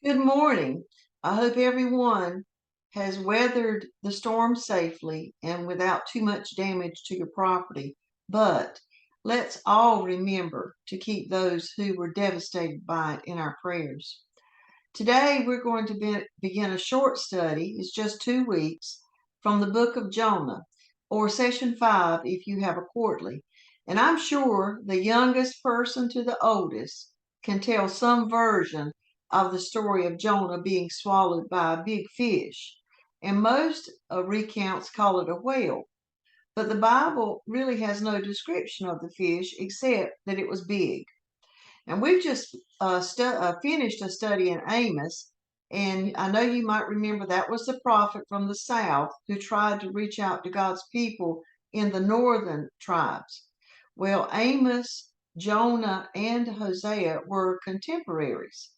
Good morning. I hope everyone has weathered the storm safely and without too much damage to your property. But let's all remember to keep those who were devastated by it in our prayers. Today, we're going to begin a short study. It's just 2 weeks from the book of Jonah, or session 5 if you have a quarterly. And I'm sure the youngest person to the oldest can tell some version of the story of Jonah being swallowed by a big fish. And most recounts call it a whale. But the Bible really has no description of the fish except that it was big. And we've just finished a study in Amos. And I know you might remember that was the prophet from the south who tried to reach out to God's people in the northern tribes. Well, Amos, Jonah, and Hosea were contemporaries.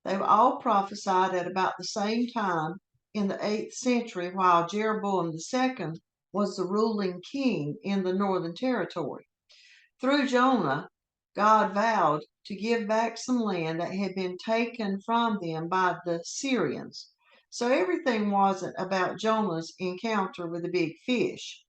They were all prophesied at about the same time in the 8th century, while Jeroboam II was the ruling king in the northern territory. Through Jonah, God vowed to give back some land that had been taken from them by the Syrians. So everything wasn't about Jonah's encounter with the big fish.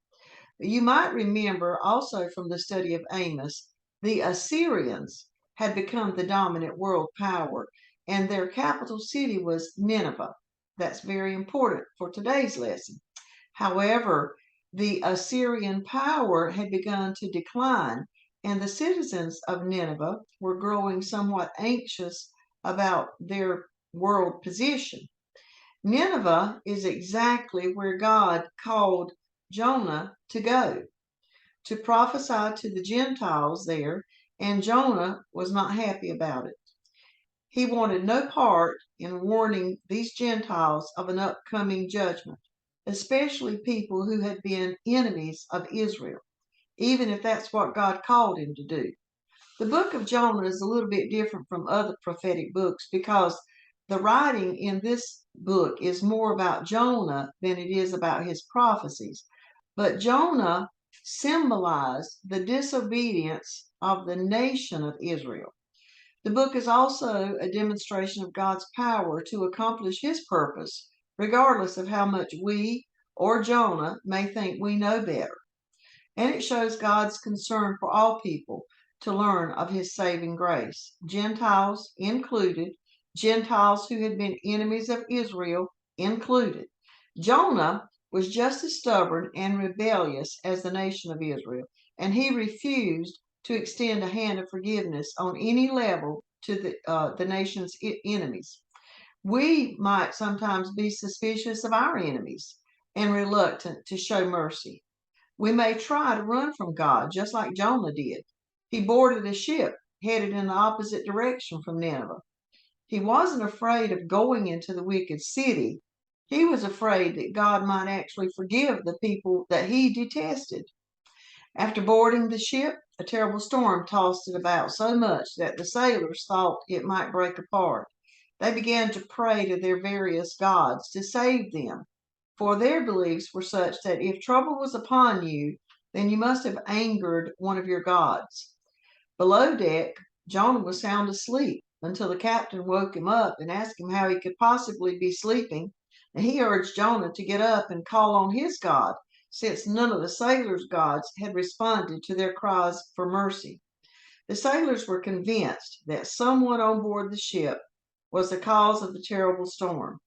You might remember also from the study of Amos, the Assyrians had become the dominant world power, and their capital city was Nineveh. That's very important for today's lesson. However, the Assyrian power had begun to decline, and the citizens of Nineveh were growing somewhat anxious about their world position. Nineveh is exactly where God called Jonah to go, to prophesy to the Gentiles there, and Jonah was not happy about it. He wanted no part in warning these Gentiles of an upcoming judgment, especially people who had been enemies of Israel, even if that's what God called him to do. The book of Jonah is a little bit different from other prophetic books because the writing in this book is more about Jonah than it is about his prophecies. But Jonah symbolized the disobedience of the nation of Israel. The book is also a demonstration of God's power to accomplish his purpose, regardless of how much we or Jonah may think we know better. And it shows God's concern for all people to learn of his saving grace, Gentiles included, Gentiles who had been enemies of Israel included. Jonah was just as stubborn and rebellious as the nation of Israel, and he refused to extend a hand of forgiveness on any level to the nation's enemies. We might sometimes be suspicious of our enemies and reluctant to show mercy. We may try to run from God, just like Jonah did. He boarded a ship headed in the opposite direction from Nineveh. He wasn't afraid of going into the wicked city. He was afraid that God might actually forgive the people that he detested. After boarding the ship, a terrible storm tossed it about so much that the sailors thought it might break apart. They began to pray to their various gods to save them, for their beliefs were such that if trouble was upon you, then you must have angered one of your gods. Below deck, Jonah was sound asleep until the captain woke him up and asked him how he could possibly be sleeping, and he urged Jonah to get up and call on his God, since none of the sailors' gods had responded to their cries for mercy. The sailors were convinced that someone on board the ship was the cause of the terrible storm.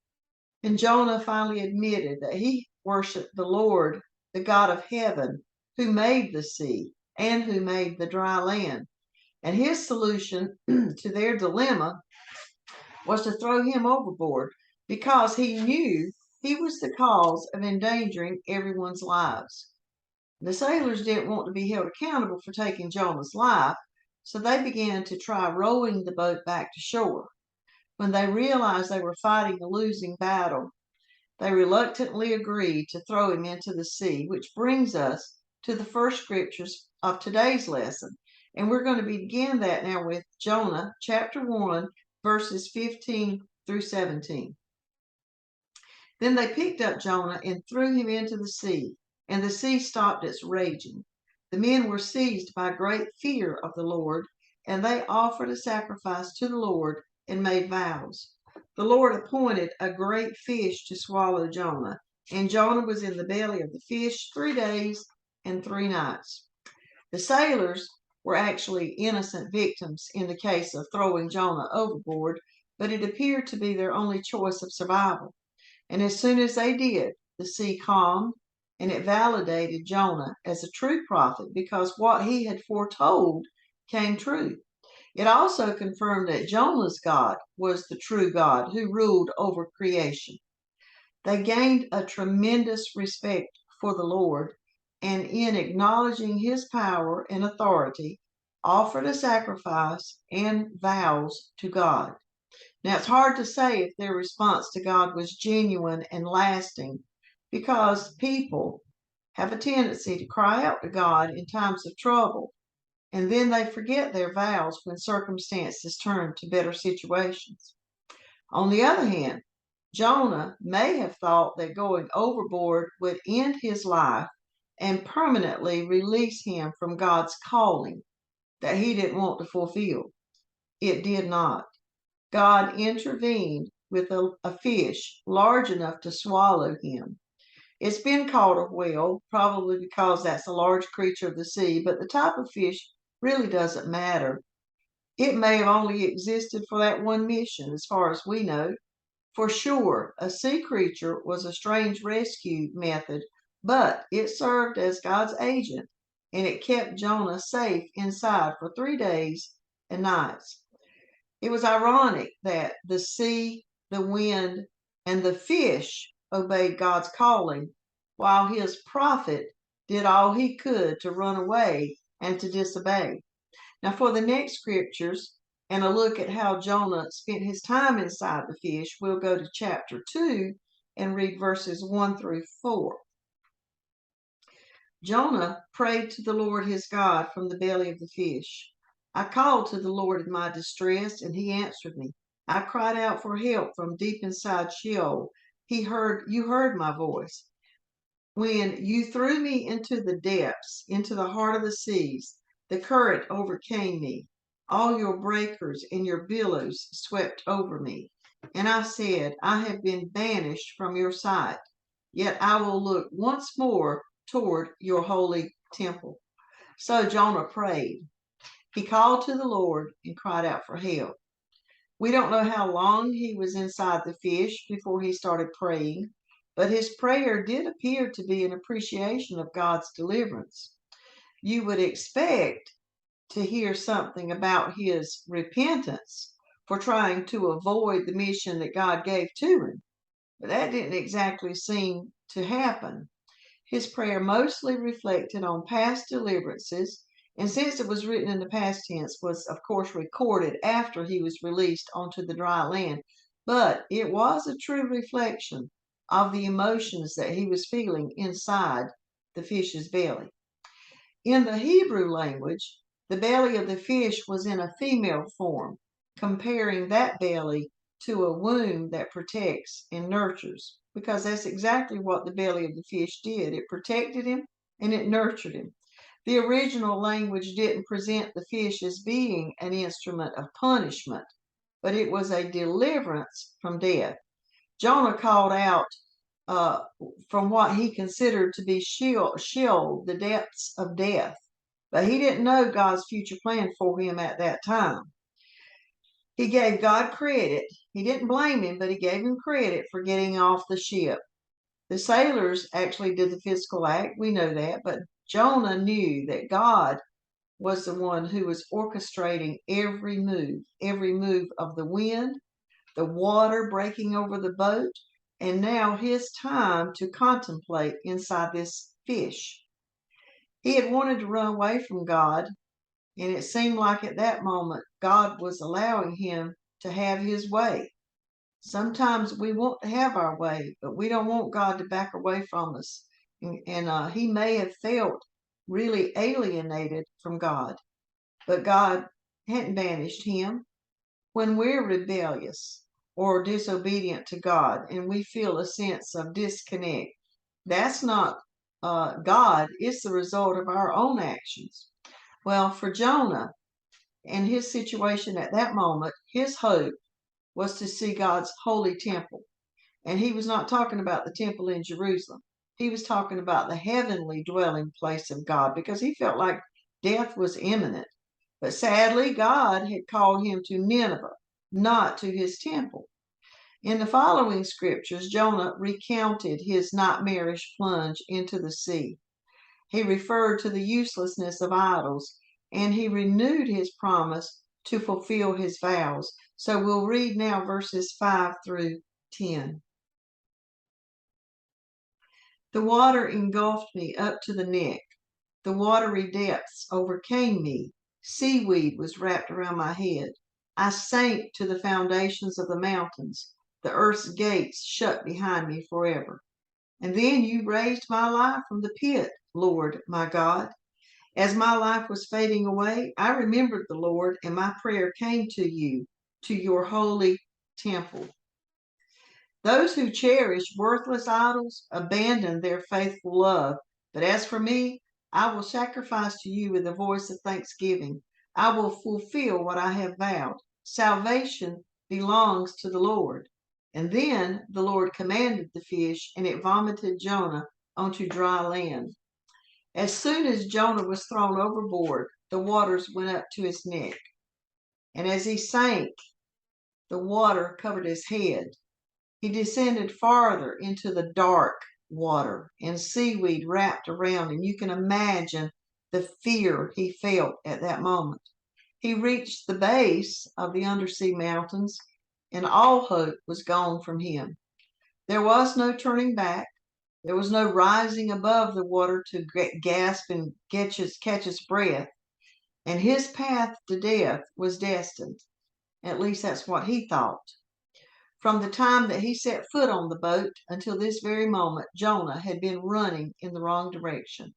And Jonah finally admitted that he worshiped the Lord, the God of heaven, who made the sea and who made the dry land. And his solution to their dilemma was to throw him overboard because he knew he was the cause of endangering everyone's lives. The sailors didn't want to be held accountable for taking Jonah's life, so they began to try rowing the boat back to shore. When they realized they were fighting a losing battle, they reluctantly agreed to throw him into the sea, which brings us to the first scriptures of today's lesson. And we're going to begin that now with Jonah chapter 1, verses 15 through 17. Then they picked up Jonah and threw him into the sea, and the sea stopped its raging. The men were seized by great fear of the Lord, and they offered a sacrifice to the Lord and made vows. the Lord appointed a great fish to swallow Jonah, and Jonah was in the belly of the fish 3 days and 3 nights. The sailors were actually innocent victims in the case of throwing Jonah overboard, but it appeared to be their only choice of survival. And as soon as they did, the sea calmed, and it validated Jonah as a true prophet because what he had foretold came true. It also confirmed that Jonah's God was the true God who ruled over creation. They gained a tremendous respect for the Lord, and in acknowledging his power and authority, offered a sacrifice and vows to God. Now, it's hard to say if their response to God was genuine and lasting because people have a tendency to cry out to God in times of trouble, and then they forget their vows when circumstances turn to better situations. On the other hand, Jonah may have thought that going overboard would end his life and permanently release him from God's calling that he didn't want to fulfill. It did not. God intervened with a fish large enough to swallow him. It's been called a whale, probably because that's a large creature of the sea, but the type of fish really doesn't matter. It may have only existed for that one mission, as far as we know. For sure, a sea creature was a strange rescue method, but it served as God's agent, and it kept Jonah safe inside for 3 days and nights. It was ironic that the sea, the wind, and the fish obeyed God's calling, while his prophet did all he could to run away and to disobey. Now, for the next scriptures and a look at how Jonah spent his time inside the fish, we'll go to chapter 2 and read verses 1 through 4. Jonah prayed to the Lord his God from the belly of the fish. I called to the Lord in my distress, and he answered me. I cried out for help from deep inside Sheol. You heard my voice. When you threw me into the depths, into the heart of the seas, the current overcame me. All your breakers and your billows swept over me. And I said, I have been banished from your sight, yet I will look once more toward your holy temple. So Jonah prayed. He called to the Lord and cried out for help. We don't know how long he was inside the fish before he started praying, but his prayer did appear to be an appreciation of God's deliverance. You would expect to hear something about his repentance for trying to avoid the mission that God gave to him, but that didn't exactly seem to happen. His prayer mostly reflected on past deliverances, and since it was written in the past tense, was of course recorded after he was released onto the dry land. But it was a true reflection of the emotions that he was feeling inside the fish's belly. In the Hebrew language, the belly of the fish was in a female form, comparing that belly to a womb that protects and nurtures, because that's exactly what the belly of the fish did. It protected him and it nurtured him. The original language didn't present the fish as being an instrument of punishment, but it was a deliverance from death. Jonah called out uh, from what he considered to be Sheol, the depths of death. But he didn't know God's future plan for him at that time. He gave God credit. He didn't blame him, but he gave him credit for getting off the ship. The sailors actually did the physical act. We know that. But Jonah knew that God was the one who was orchestrating every move of the wind, the water breaking over the boat, and now his time to contemplate inside this fish. He had wanted to run away from God, and it seemed like at that moment God was allowing him to have his way. Sometimes we want to have our way, but we don't want God to back away from us. And he may have felt really alienated from God, but God hadn't banished him. When we're rebellious or disobedient to God and we feel a sense of disconnect, that's not God, it's the result of our own actions. Well, for Jonah and his situation at that moment, his hope was to see God's holy temple. And he was not talking about the temple in Jerusalem. He was talking about the heavenly dwelling place of God because he felt like death was imminent. But sadly, God had called him to Nineveh, not to his temple. In the following scriptures, Jonah recounted his nightmarish plunge into the sea. He referred to the uselessness of idols, and he renewed his promise to fulfill his vows. So we'll read now verses 5 through 10. The water engulfed me up to the neck. The watery depths overcame me. Seaweed was wrapped around my head. I sank to the foundations of the mountains. The earth's gates shut behind me forever. And then you raised my life from the pit, Lord, my God. As my life was fading away, I remembered the Lord, and my prayer came to you, to your holy temple. Those who cherish worthless idols abandon their faithful love. But as for me, I will sacrifice to you with a voice of thanksgiving. I will fulfill what I have vowed. Salvation belongs to the Lord. And then the Lord commanded the fish, and it vomited Jonah onto dry land. As soon as Jonah was thrown overboard, the waters went up to his neck. And as he sank, the water covered his head. He descended farther into the dark water, and seaweed wrapped around him. You can imagine the fear he felt at that moment. He reached the base of the undersea mountains, and all hope was gone from him. There was no turning back. There was no rising above the water to gasp and catch his breath. And his path to death was destined. At least that's what he thought. From the time that he set foot on the boat until this very moment, Jonah had been running in the wrong direction.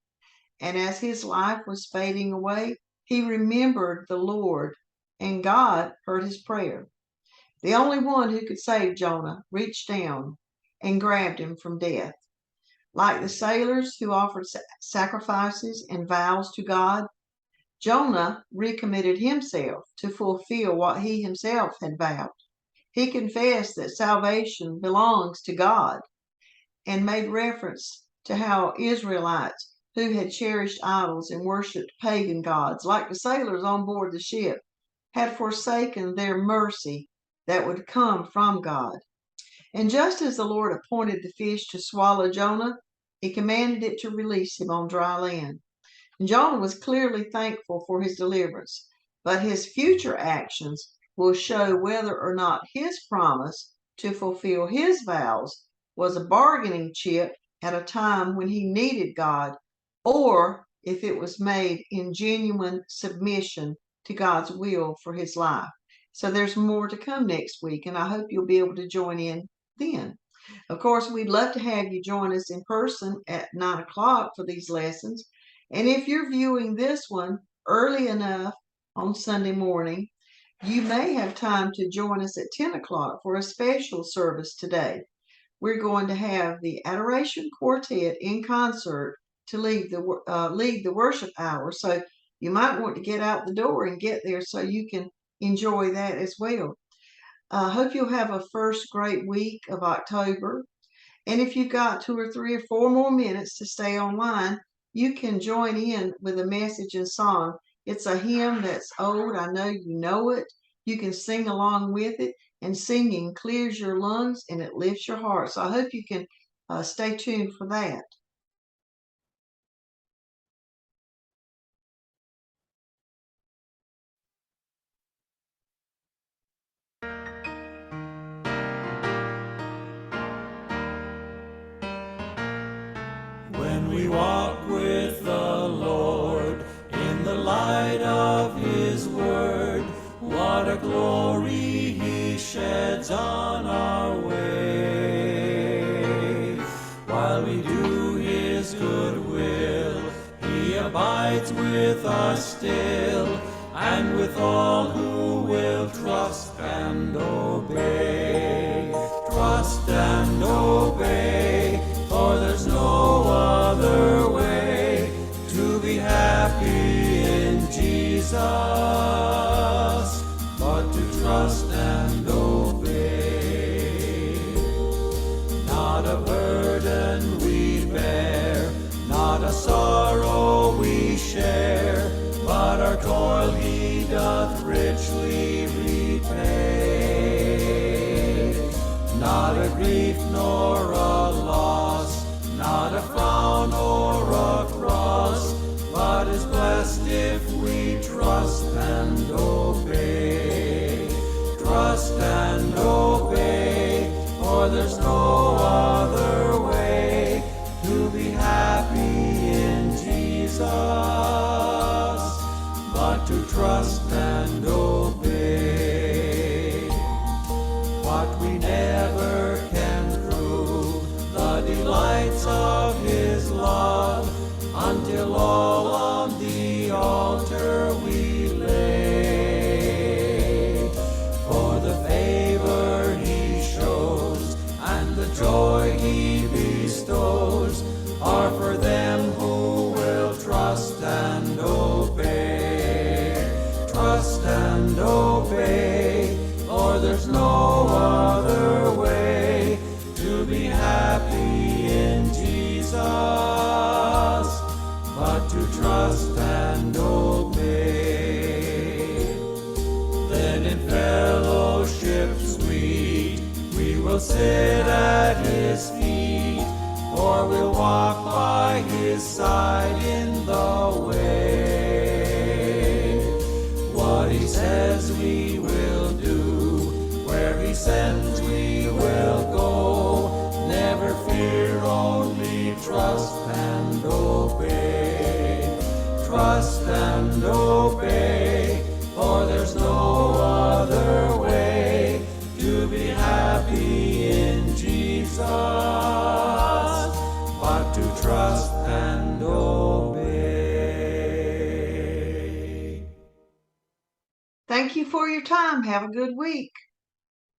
And as his life was fading away, he remembered the Lord, and God heard his prayer. The only one who could save Jonah reached down and grabbed him from death. Like the sailors who offered sacrifices and vows to God, Jonah recommitted himself to fulfill what he himself had vowed. He confessed that salvation belongs to God and made reference to how Israelites who had cherished idols and worshipped pagan gods, like the sailors on board the ship, had forsaken their mercy that would come from God. And just as the Lord appointed the fish to swallow Jonah, he commanded it to release him on dry land. And Jonah was clearly thankful for his deliverance, but his future actions will show whether or not his promise to fulfill his vows was a bargaining chip at a time when he needed God, or if it was made in genuine submission to God's will for his life. So there's more to come next week, and I hope you'll be able to join in then. Of course, we'd love to have you join us in person at 9 o'clock for these lessons. And if you're viewing this one early enough on Sunday morning, you may have time to join us at 10 o'clock for a special service today. We're going to have the Adoration Quartet in concert to lead the worship hour. So you might want to get out the door and get there so you can enjoy that as well. I hope you'll have a first great week of October. And if you've got 2 or 3 or 4 more minutes to stay online, you can join in with a message and song. It's a hymn that's old. I know you know it. You can sing along with it, and singing clears your lungs and it lifts your heart. So I hope you can stay tuned for that. When we walk with the Lord in the light of His Word, what a glory He sheds on our way. While we do His good will, He abides with us still, and with all who will trust and obey. Trust and obey, for there's no other way to be happy in Jesus but to trust and obey. richly repay. Not a grief nor a loss, not a frown or a cross, but is blessed if we trust and obey. Trust and obey, for there's no other way to be happy in Jesus but to trust and obey. What we never can prove, the delights of His love, until all on the altar we lay. For the favor He shows and the joy He bestows are for them who will trust and obey. Trust and obey, for there's no other way to be happy in Jesus but to trust and obey. Then in fellowship sweet we will sit at His feet, or we'll walk by His side in the way. What He says we will do, where He sends we will go. Never fear, only trust and obey. Trust and obey, for there's no other way to be happy in Jesus but to trust and obey. Thank you for your time. Have a good week.